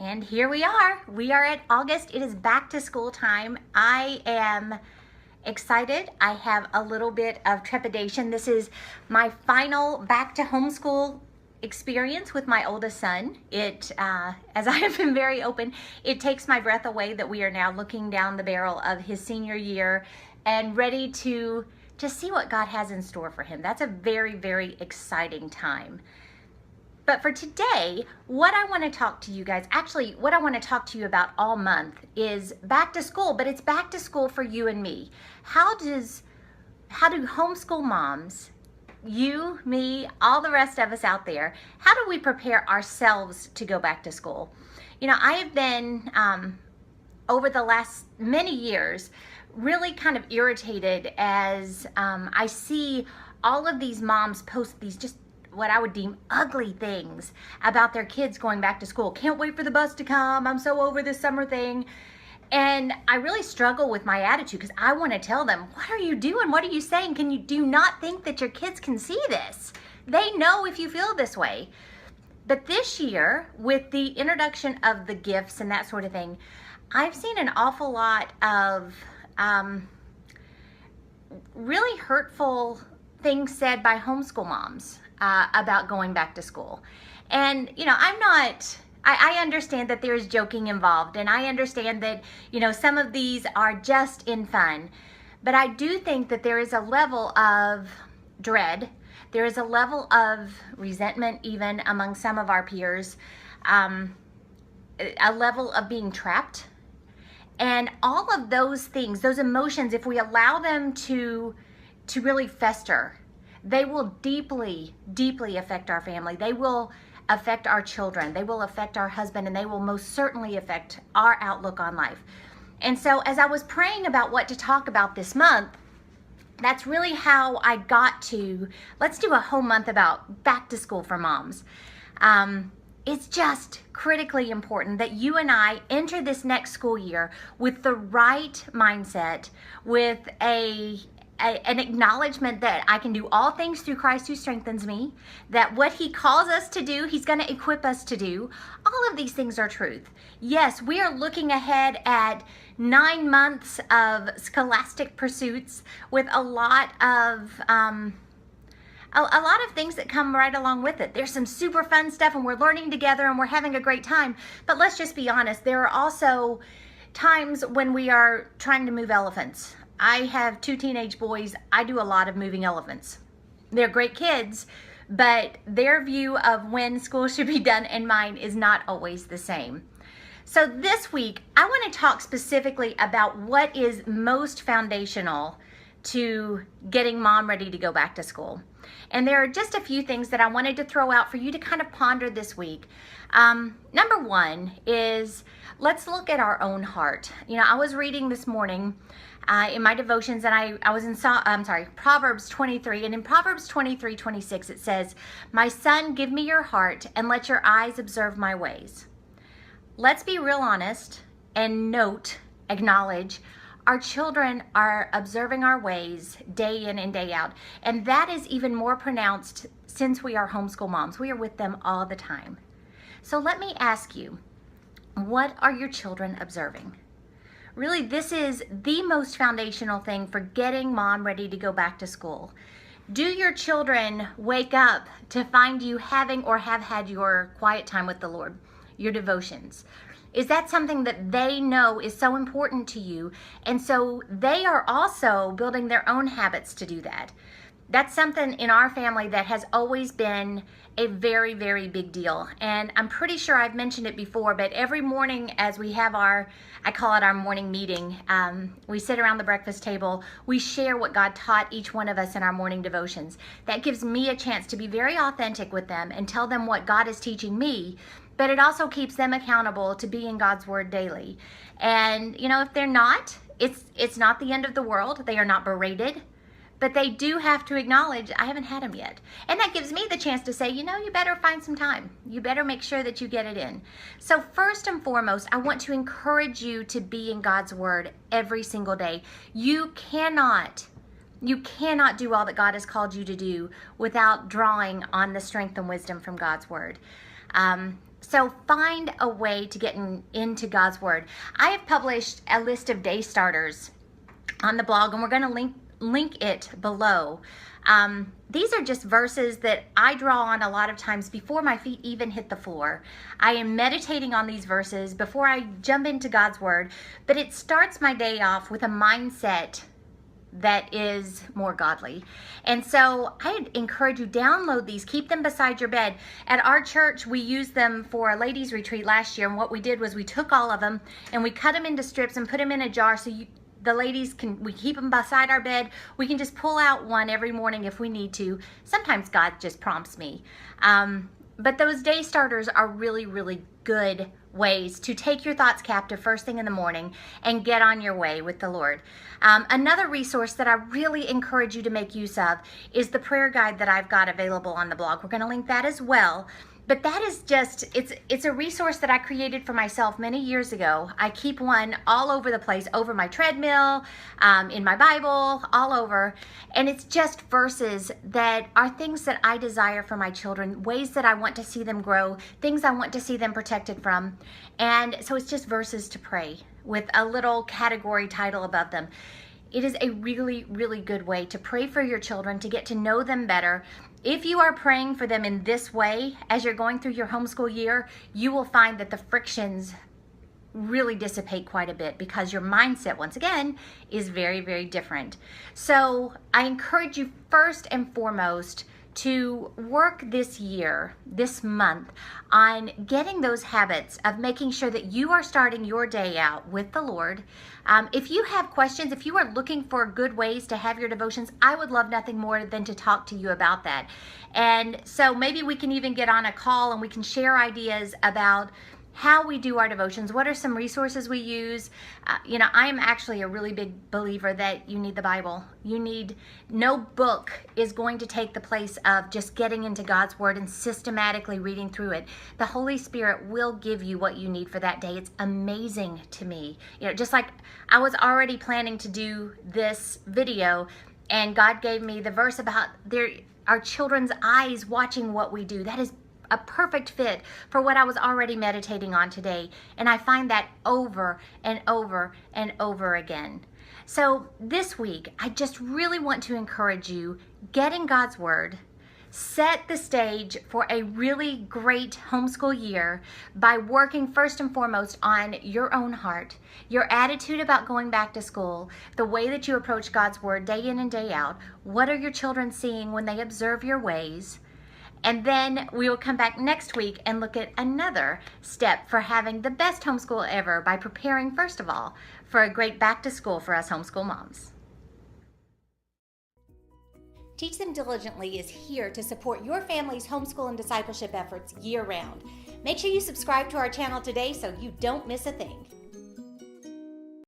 And here we are. We are at August. It is back to school time. I am excited. I have a little bit of trepidation. This is my final back to homeschool experience with my oldest son. As I have been very open, it takes my breath away that we are now looking down the barrel of his senior year and ready to see what God has in store for him. That's a very, very exciting time. But for today, what I want to talk to you guys, actually what I want to talk to you about all month is back to school, but it's back to school for you and me. How do homeschool moms, you, me, all the rest of us out there, how do we prepare ourselves to go back to school? You know, I have been, over the last many years, really kind of irritated as I see all of these moms post these just what I would deem ugly things about their kids going back to school. Can't wait for the bus to come. I'm so over this summer thing. And I really struggle with my attitude because I want to tell them, what are you doing? What are you saying? Do you not think that your kids can see this? They know if you feel this way. But this year, with the introduction of the gifts and that sort of thing, I've seen an awful lot of really hurtful things said by homeschool moms about going back to school. And, you know, I understand that there's joking involved, and I understand that, you know, some of these are just in fun. But I do think that there is a level of dread. There is a level of resentment even among some of our peers, a level of being trapped. And all of those things, those emotions, if we allow them to really fester, they will deeply, deeply affect our family. They will affect our children. They will affect our husband, and they will most certainly affect our outlook on life. And so as I was praying about what to talk about this month, that's really how I got to, let's do a whole month about back to school for moms. It's just critically important that you and I enter this next school year with the right mindset, with an acknowledgement that I can do all things through Christ who strengthens me, that what he calls us to do, he's going to equip us to do. All of these things are truth. Yes, we are looking ahead at 9 months of scholastic pursuits with a lot of things that come right along with it. There's some super fun stuff, and we're learning together, and we're having a great time. But let's just be honest, there are also times when we are trying to move elephants. I have 2 teenage boys. I do a lot of moving elephants. They're great kids, but their view of when school should be done and mine is not always the same. So this week, I want to talk specifically about what is most foundational to getting mom ready to go back to school. And there are just a few things that I wanted to throw out for you to kind of ponder this week. Number one is, let's look at our own heart. You know, I was reading this morning in my devotions, and I was in Proverbs 23, and in Proverbs 23:26 it says, "My son, give me your heart and let your eyes observe my ways." Let's be real honest and acknowledge, our children are observing our ways day in and day out. And that is even more pronounced since we are homeschool moms. We are with them all the time. So let me ask you, what are your children observing? Really, this is the most foundational thing for getting mom ready to go back to school. Do your children wake up to find you having or have had your quiet time with the Lord, your devotions? Is that something that they know is so important to you? And so they are also building their own habits to do that. That's something in our family that has always been a very, very big deal. And I'm pretty sure I've mentioned it before, but every morning as we have I call it our morning meeting, we sit around the breakfast table, we share what God taught each one of us in our morning devotions. That gives me a chance to be very authentic with them and tell them what God is teaching me, but it also keeps them accountable to be in God's word daily. And, you know, if they're not, it's not the end of the world. They are not berated. But they do have to acknowledge, I haven't had them yet. And that gives me the chance to say, you know, you better find some time. You better make sure that you get it in. So first and foremost, I want to encourage you to be in God's word every single day. You cannot do all that God has called you to do without drawing on the strength and wisdom from God's word. So find a way to get into God's Word. I have published a list of day starters on the blog, and we're going to link it below. These are just verses that I draw on a lot of times before my feet even hit the floor. I am meditating on these verses before I jump into God's Word, but it starts my day off with a mindset that is more godly. And so I'd encourage you, download these, keep them beside your bed. At our church, we used them for a ladies retreat last year, and what we did was we took all of them and we cut them into strips and put them in a jar so the ladies we keep them beside our bed. We can just pull out one every morning if we need to. Sometimes God just prompts me. But those day starters are really, really good ways to take your thoughts captive first thing in the morning and get on your way with the Lord. Another resource that I really encourage you to make use of is the prayer guide that I've got available on the blog. We're going to link that as well. But that is just, it's a resource that I created for myself many years ago. I keep one all over the place, over my treadmill, in my Bible, all over. And it's just verses that are things that I desire for my children, ways that I want to see them grow, things I want to see them protected from. And so it's just verses to pray with a little category title above them. It is a really, really good way to pray for your children, to get to know them better. If you are praying for them in this way, as you're going through your homeschool year, you will find that the frictions really dissipate quite a bit because your mindset, once again, is very, very different. So I encourage you first and foremost to work this year, this month, on getting those habits of making sure that you are starting your day out with the Lord. If you have questions, if you are looking for good ways to have your devotions, I would love nothing more than to talk to you about that. And so maybe we can even get on a call and we can share ideas about how we do our devotions. What are some resources we use? I am actually a really big believer that you need the Bible. No book is going to take the place of just getting into God's Word and systematically reading through it. The Holy Spirit will give you what you need for that day. It's amazing to me. Just like I was already planning to do this video, and God gave me the verse about our children's eyes watching what we do. That is a perfect fit for what I was already meditating on today. And I find that over and over and over again. So this week, I just really want to encourage you, get in God's Word, set the stage for a really great homeschool year by working first and foremost on your own heart, your attitude about going back to school, the way that you approach God's Word day in and day out. What are your children seeing when they observe your ways? And then we will come back next week and look at another step for having the best homeschool ever by preparing, first of all, for a great back to school for us homeschool moms. Teach Them Diligently is here to support your family's homeschool and discipleship efforts year-round. Make sure you subscribe to our channel today so you don't miss a thing.